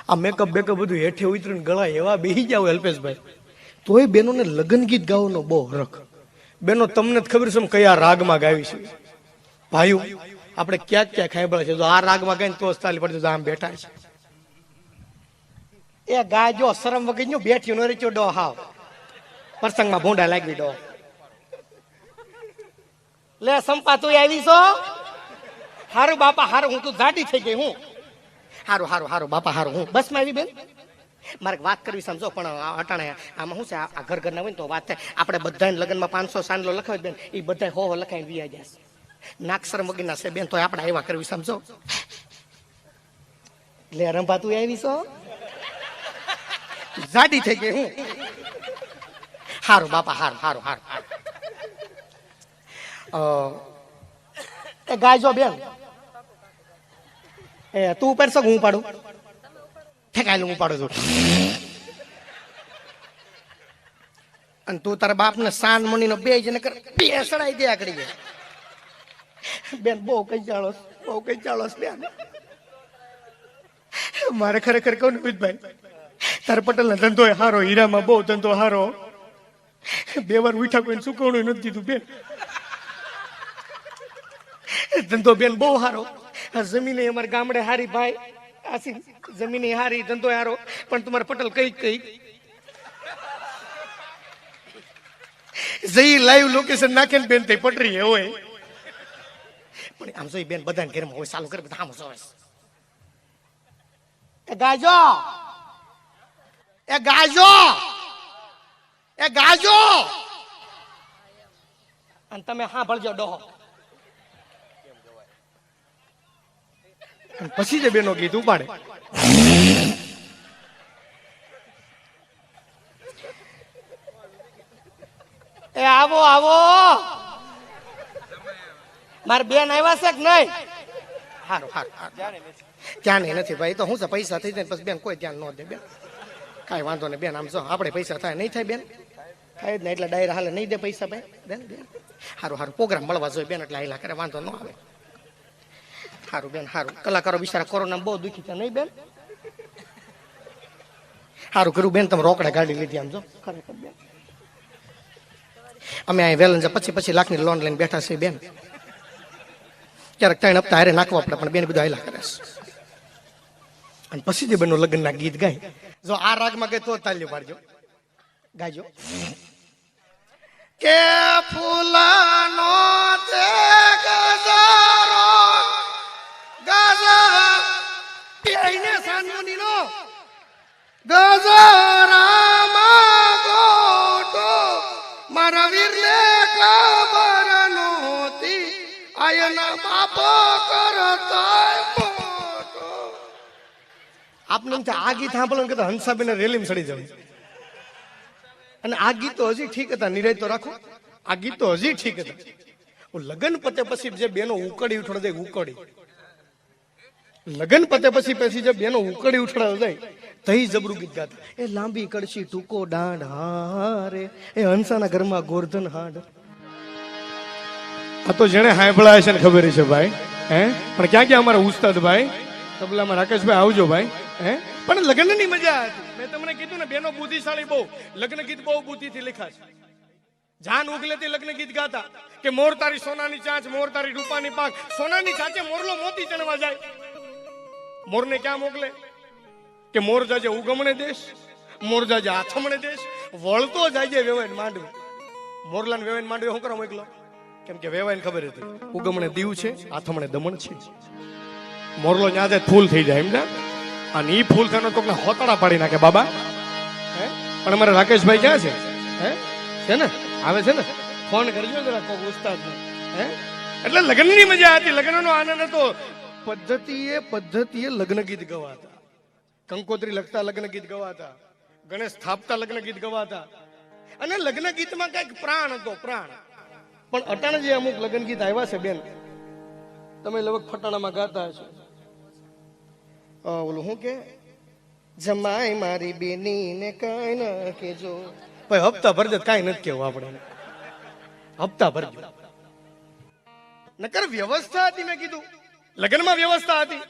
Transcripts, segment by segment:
આ makeup backup બધું હેઠે ઉતરીને ગળા એવા બેહી જાવ અલ્પેશભાઈ, તોય બેનોને લગ્ન ગીત ગાવાનો બહુ હરખ. બેનો તમને જ ખબર છે કયા રાગમાં ગાવી છે. ભાઈઓ આપણે ક્યાંક ક્યાંક સાંભળે છે, જો આ રાગમાં ગાઈને તો તાલી પડતી આમ બેઠા છે. એ ગાજો શરમ વગર બેઠી નો રેચો ડો હાવ પ્રસંગમાં ભૂંડા લાગવી ડો. લે સંપા તું આવી છો? હારું બાપા હારું, હું તું જાડી થઈ ગઈ. હું હારું હારું હારું બાપા હારું. હું બસ માં આવી બેન, મારે વાત કરવી સમજો, પણ અટાણે આમાં શું છે, આ ઘર ઘરના હોય ને તો વાત થાય. આપણે બધાને લગ્નમાં 500 સાંડલો લખાવે બેન, એ બધા હો લખાઈને વી જાય નાક શરમ વગરના છે બેન, તો આપણે આવ્યા કરવી સમજો. લે રંભા તું આવી છો? જાડી થઈ ગઈ. હું હારું બાપા હારું હારું હારું. એ ગાયજો બેન, એ તું પડશો હું પાડું? ઠેકાયેલું હું પાડું છું. અને તું તારા બાપ ને સાન મણી નો બે જને કર બે સડાઈ દે આકડી ગયા. બેન બહુ કઈ ચાલો, બહુ કઈ ચાલો બેન. મારે ખરેખર કહું ને ભાઈ, તારા પટેલ ના ધંધો હારો, હીરામાં બહુ ધંધો હારો. 2 વાર ઉઠા કોઈને ચૂકવણું નથી દીધું બેન. ધંધો બેન બહુ હારો. જમીને અમારા ગામડે હારી ભાઈ, આસી જમીને હારી, ધંધો હારો. પણ તમારા પટેલ કઈ જઈ લાઈવ લોકેશન નાખે ને બેન તે પટરી હોય. પણ આમ જોઈ બેન બધા ઘરમાં હોય, ચાલુ કરે બધા આમ જોવે. એ ગાજો, એ ગાજો, એ ગાજો. અને તમે હા ભળજો ડોહો. પછી જ બેનો ગીત ઉપાડે. એ આવો આવો, મારે બેન આવ્યા છે કે નહીં? હારું હારું, ધ્યાન નથી ભાઈ, તો હું છે પૈસા થઈ જાય પછી બેન કોઈ ધ્યાન ન દે બેન. કઈ વાંધો નહીં બેન, આમ જો આપણે પૈસા થાય નહીં થાય બેન, થાય જ ને એટલે ડાયરા હાલે નહીં દે પૈસા ભાઈ બેન. હારું હારું, પ્રોગ્રામ મળવા જોઈએ બેન, એટલે હાઈલા કરે, વાંધો ન આવે. હારું બેન હારું, કલાકારો બિચારા કોરોના બહુ દુખી છે નહીં બેન? હારું કર્યું બેન તમે રોકડા ગાડી લીધી. આમ જો ખરેખર બેન અમે અહીં વેલન 25 લાખની લોન લઈને બેઠા છે બેન. ક્યારેક 3 હપ્તા હારે નાખવા પડે, પણ બેન બધું હાઈલા કરે છે. અને પછી જે બેનો લગ્નના ગીત ગાય, જો આ રાગમાં ગઈ તો તાલીઓ પાડજો, ગાજો. કે ફૂલાનો તે ગજારો ગજા પીને સાનમોની નો ગજરામાં ગોટો મારા વીરને ખબર નહોતી આયના બાપ કરતા મોટો. આપને આ ગીત સાંભળો કે હંસાબેન રેલીમાં ચડી જવું. અને આ ગીત તો હજી ઠીક હતા, નિરાય તો રાખો, આ ગીત તો હજી ઠીક હતા. લગ્ન પતે પછી જે બેનો ઉકળી ઉઠાડે ઉકળી, લગ્ન પતે પછી જે બેનો ઉકળી ઉઠાડે જાય તઈ જબરું ગીત ગાતા. એ લાંબી કડશી ટૂંકો દાંડ હારે, એ હંસાના ઘરમાં ગોરધન હાડ. આ તો જેને હાંભળાય છે ને ખબર છે ભાઈ. હે પણ ક્યાં ક્યાં અમારા ઉસ્તાદ ભાઈ તબલામાં રાકેશભાઈ આવજો ભાઈ. હે પણ લગ્નની મજા હતી. મેં તમને કીધું ને બેનો બુદ્ધિશાળી બહુ, લગ્ન ગીત બહુ બુદ્ધિથી લખ્યા છે. જાન ઉગલેથી લગ્ન ગીત ગાતા કે મોર તારી સોનાની ચાંચ, મોર તારી રૂપાની પાંખ. સોનાની ચાંચે મોરલો મોતી ચણવા જાય, મોરને ક્યાં મોકલે કે મોર જાજે ઉગમણે દેશ, મોર જાજે આથમણે દેશ, વળતો જાજે વેવાઈને માંડવે. મોરલાને વેવાઈને માંડવે શું કરવા મોકલો? કેમ કે વેવાઈને ખબર હતી ઉગમણે દીવ છે, આથમણે દમણ છે. મોરલો ન્યા જાય ફૂલ થઈ જાય એમ ને, અને ઈ ફૂલ થઈને કોકને હોતડા પાડી નાખે બાબા. હે પણ અમારે રાકેશભાઈ ક્યાં છે? હે છે ને, આવે છે ને, ફોન કરજો જરા કોક ઉસ્તાદને. હે એટલે લગ્નની મજા હતી, લગ્નનો આનંદ હતો. પદ્ધતિએ લગ્ન ગીત ગવાતા, કંકોત્રી લખતા લગ્ન ગીત ગવાતા, ગણેશ સ્થાપતા લગ્ન ગીત ગવાતા. અને લગ્ન ગીતમાં કઈક પ્રાણ હતો, પ્રાણ. પણ અટાણે જે અમુક લગ્ન ગીત આવ્યા છે બેન, તમે લગભગ ફટાણામાં ગાતા હશો. ઓલું શું કે જમાઈ મારી બેની ને કઈ ન કેજો. ભાઈ હપ્તા ભરજો, કઈ નથી કેવું આપણે, હપ્તા ભરજો. નકર વ્યવસ્થા હતી. મેં કીધું લગ્નમાં વ્યવસ્થા હતી.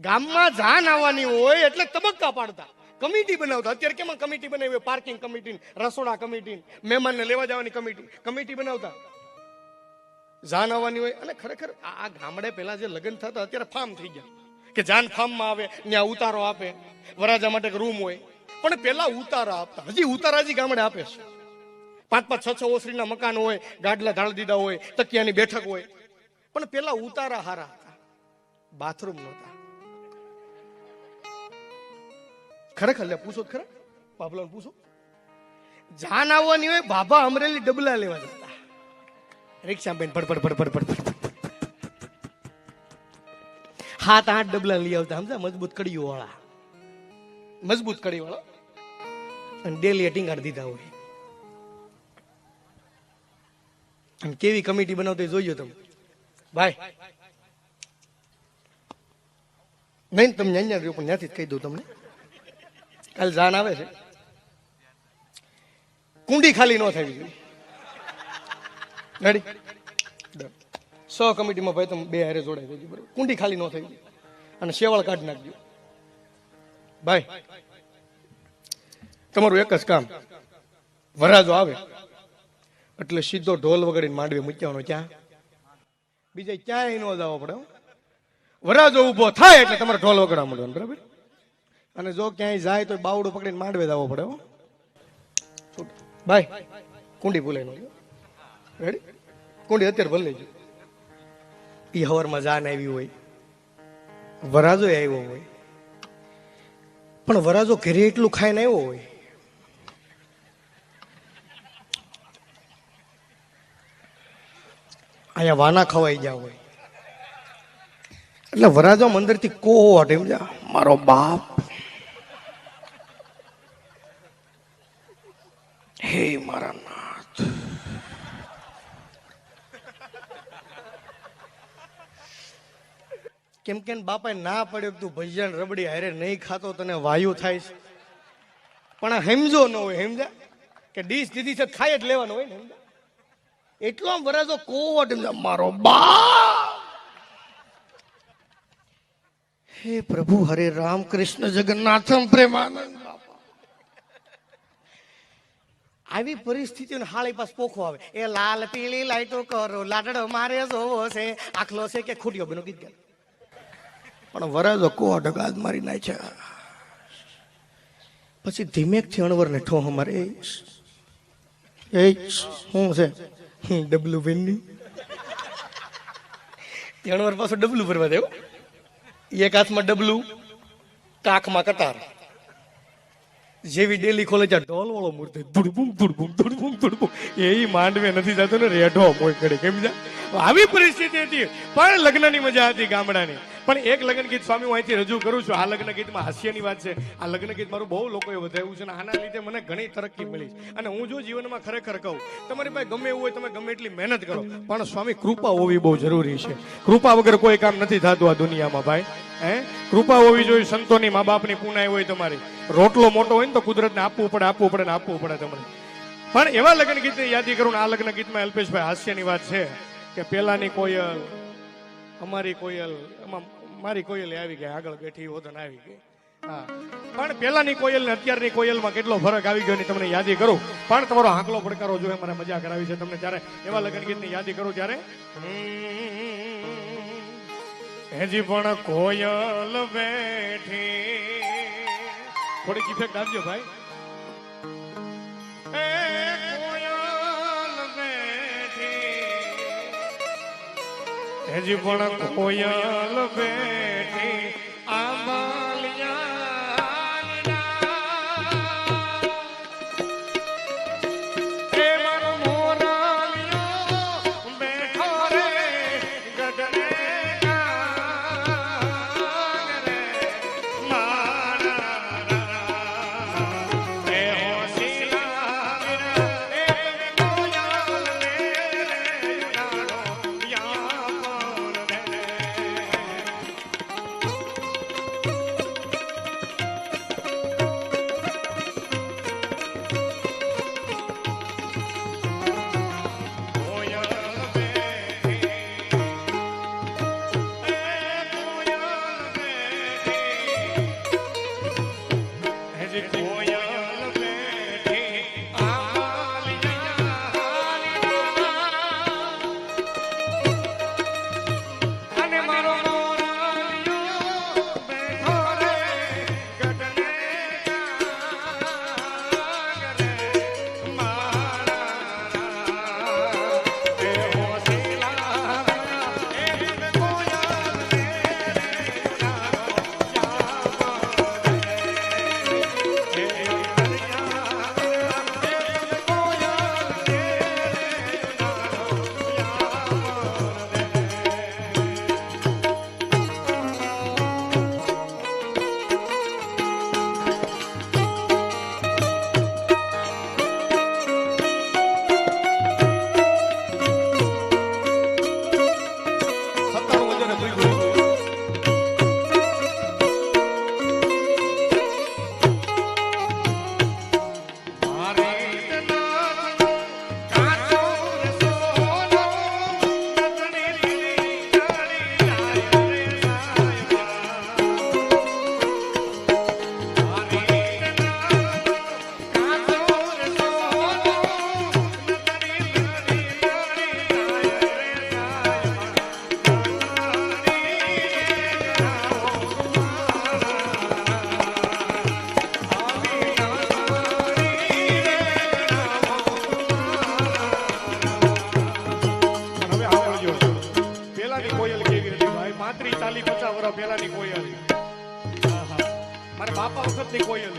ગામમાં જાન આવવાની હોય એટલે તબક્કા પાડતા, કમિટી બનાવતા. અત્યારે કેમાં કમિટી બનાવી? પાર્કિંગ કમિટી, રસોડા કમિટી, મહેમાનને લેવા જવાની કમિટી બનાવતા. જાન આવવાની હોય. અને ખરેખર આ ગામડે પેલા જે લગ્ન થતા અત્યારે ફાર્મ થઈ ગયા કે જાન ફાર્મમાં આવે, ત્યાં ઉતારો આપે, વરાજા માટે રૂમ હોય. પણ પેલા ઉતારા આપતા, હજી ઉતારા હજી ગામડે આપે છે. 5-5, 6-6 ઓસરીના મકાન હોય, ગાડલા ઢાળ દીધા હોય, તકિયાની બેઠક હોય. પણ પેલા ઉતારા હારા હતા, બાથરૂમ નહોતા. ખરેખર લે પૂછો ખરા, બાબલા પૂછો. જાન આવવાની હોય, બાબા અમરેલી ડબલા લેવા જતા, રિક્ષા બેન પડ 7-8 ડબલા લઈ આવતા. સમજા? મજબૂત કડીઓ વાળા, મજબૂત કડી વાળા. અને ડેલી ટીંગાડ દીધા હોય. અને કેવી કમિટી બનાવતા જોઈજો તમે ભાઈ. નહીં તમે અહીંયા રહ્યો, પણ ત્યાંથી જ કહી દઉં તમને. કાલે જાન આવે છે, કુંડી ખાલી ન થવી જોઈએ. રેડી? 100 કમિટીમાં ભાઈ તમે 2 હારે જોડાઈ દેજો, બરાબર? કુંડી ખાલી ન થઈ જાય અને શેવાળ કાઢી નાખજો ભાઈ. તમારું એક જ કામ, વરાજો આવે એટલે સીધો ઢોલ વગાડીને માંડવે મૂક્યાનો. ક્યાં? બીજા ક્યાંય ન જવો પડે. વરાજો ઉભો થાય એટલે તમારે ઢોલ વગાડવા માંડવાનું, બરાબર? અને જો ક્યાંય જાય તો બાવડું પકડીને માંડવે જવો પડે ભાઈ. કુંડી ભૂલાઈ નો. રેડી? કુંડી અત્યારે ભૂલી લેજો. એ હવારમાં જાન આવી હોય, વરાજો આવ્યો હોય, પણ વરાજો ઘરે એટલું ખાઈને આવ્યો હોય, અહીંયા વાના ખવાઈ ગયા હોય. એટલે વરાજો અંદરથી કોટ એમ જા, મારો બાપ, હે મારા નાથ. કેમ કે બાપાએ ના પડ્યો તું ભજીયા રબડી હારે નહીં ખાતો તને વાયુ થાય છે. પણ આ સમજો ન હોય, સમજ્યા? કે ડીશ દીધી છે ખાઈ જ લેવાનું હોય ને. સમજ્યા? એટલો આમ વરાજો કોટ એમ જા, મારો બાપ. હે પ્રભુ, હરે રામ કૃષ્ણ જગન્નાથમ પ્રેમાનંદ. આવી પરિસ્થિતિને હાળી પાસ પોખો આવે. એ લાલ પીળી લાઈટો કરો, લાડડો મારે જોવો છે, આખલો છે કે ખૂટ્યો બનો ગીત ગાય. પણ વરાજો કોટ ગાદ મારી નાખ્યા. પછી ધીમેકથી અણવર ને ઠો અમારે એ શું છે ડબલું બેનની. અણવર પાછું ડબલું ભરવા દેવું. એક હાથમાં ડબલું, કાખમાં કતાર. જેવી ડેલી ખોલે ત્યાં ઢોલ વાળો મૂર્તિ ધુડબુમ ધુડબુમ ધુડબુમ ધુડબુમ. એ માંડવે નથી જતો ને, રેઢો મોય કરે. કેમ જા? આવી પરિસ્થિતિ હતી. પણ લગ્નની મજા હતી ગામડાની. પણ એક લગ્ન ગીત સ્વામી હું અહીંથી રજૂ કરું છું. આ લગ્ન ગીતમાં હાસ્યની વાત છે. આ લગ્ન ગીત મારું બહુ લોકોએ વધાર્યું છે અને આના લીધે મને ઘણી તરક્કી મળી. અને હું જો જીવનમાં ખરેખર કહું, તમારી પાસે ગમે એવું હોય, તમે ગમે એટલી મહેનત કરો, પણ સ્વામી કૃપા હોવી બહુ જરૂરી છે. કૃપા વગર કોઈ કામ નથી થતું આ દુનિયામાં ભાઈ. કૃપા હોવી જોઈએ. સંતોની, મા બાપની પુનાઈ હોય તમારી. રોટલો મોટો હોય ને તો કુદરતને આપવું પડે ને આપવું પડે તમને. પણ એવા લગ્ન ગીતને યાદી કરું. આ લગ્ન ગીતમાં અલ્પેશભાઈ હાસ્યની વાત છે કે પેલાની કોયલ, અમારી કોયલ, એમાં મારી કોયલ આવી ગઈ, આગળ બેઠી હોતન આવી ગઈ. હા, પણ પેલાની કોયલ ને અત્યારની કોયલમાં કેટલો ફરક આવી ગયો તમને યાદી કરું. પણ તમારો હાંકલો પડકારો જોઈએ, મારે મજા કરાવી છે તમને. ત્યારે એવા લગ્ન ગીતની યાદી કરું ત્યારે હજી પણ કોયલ બેઠી. થોડીક ઇફેક્ટ આપજો ભાઈ. કોયલ બેઠી, હજી પણ કોયલ બેઠી, હજી કોયલ બેઠી અને મારો બેઠો રે ગઢને પેલાની કોયલ મારા બાપા વખતની કોયલ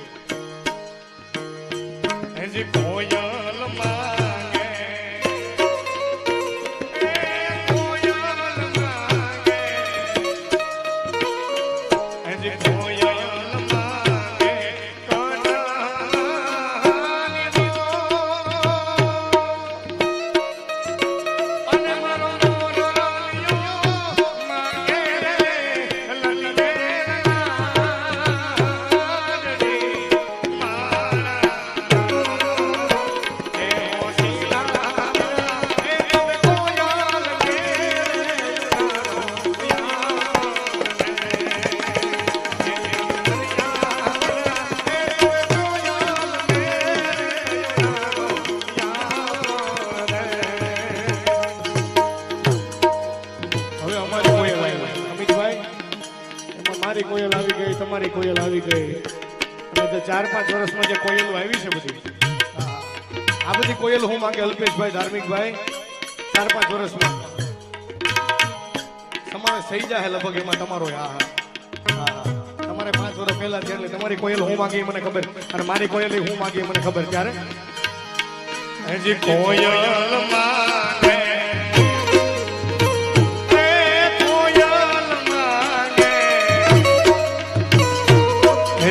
હજી કોયલ માંગે કોયલ માંગે હજી કોયલ માંગે કનાની દો અને મારો મારી કોયલ આવી ગઈ, તમારી કોયલ આવી ગઈ, અને 4-5 વર્ષમાં જે કોયલો આવી છે બધી આ બધી કોયલ હું માંગે અલ્પેશભાઈ ધાર્મિકભાઈ 4-5 વર્ષમાં સમાવેશ થઈ જાય લગભગ એમાં તમારો તમારે 5 વર્ષ પહેલા છે એટલે તમારી કોયલ હું માંગી મને ખબર અને મારી કોયલ હું માંગી મને ખબર ત્યારે હજી કોયલ માંગે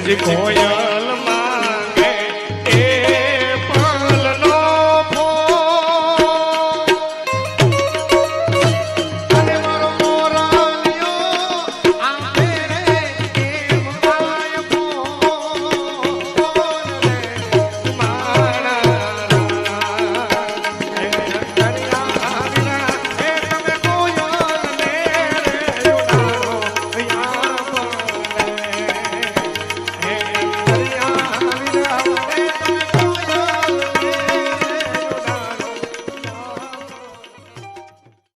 હજી કોયલ